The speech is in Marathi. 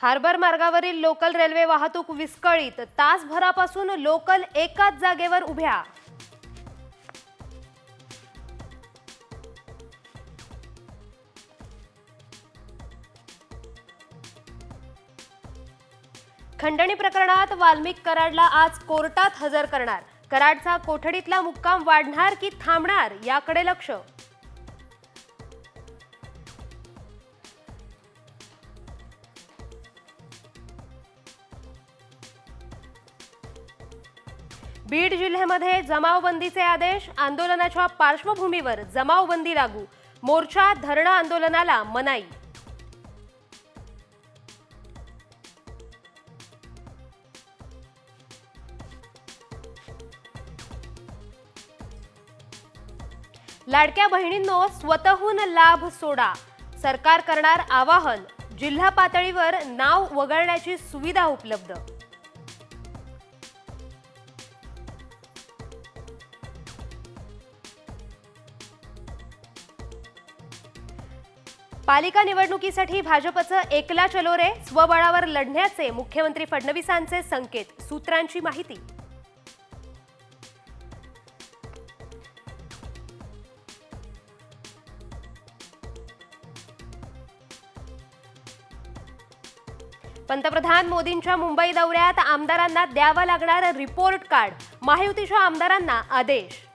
हार्बर मार्गावरील लोकल रेल्वे वाहतूक विस्कळीत, तासभरापासून लोकल एकाच जागेवर उभ्या. खंडणी प्रकरणात वाल्मिक कराडला आज कोर्टात हजर करणार. कराडचा कोठडीतला मुक्काम वाढणार की थांबणार याकडे लक्ष. बीड जिल्ह्यामध्ये जमावबंदीचे आदेश. आंदोलनाच्या पार्श्वभूमीवर जमावबंदी लागू. मोर्चा धरणं आंदोलनाला मनाई. लाडक्या बहिणींनो, स्वतःहून लाभ सोडा. सरकार करणार आवाहन. जिल्हा पातळीवर नाव वगळण्याची सुविधा उपलब्ध. पालिका निवडणुकीसाठी भाजपचं एकला चलो रे. स्वबळावर लढण्याचे मुख्यमंत्री फडणवीसांचे संकेत. सूत्रांची माहिती. पंतप्रधान मोदींच्या मुंबई दौऱ्यात आमदारांना द्यावा लागणार रिपोर्ट कार्ड. महायुतीच्या आमदारांना आदेश.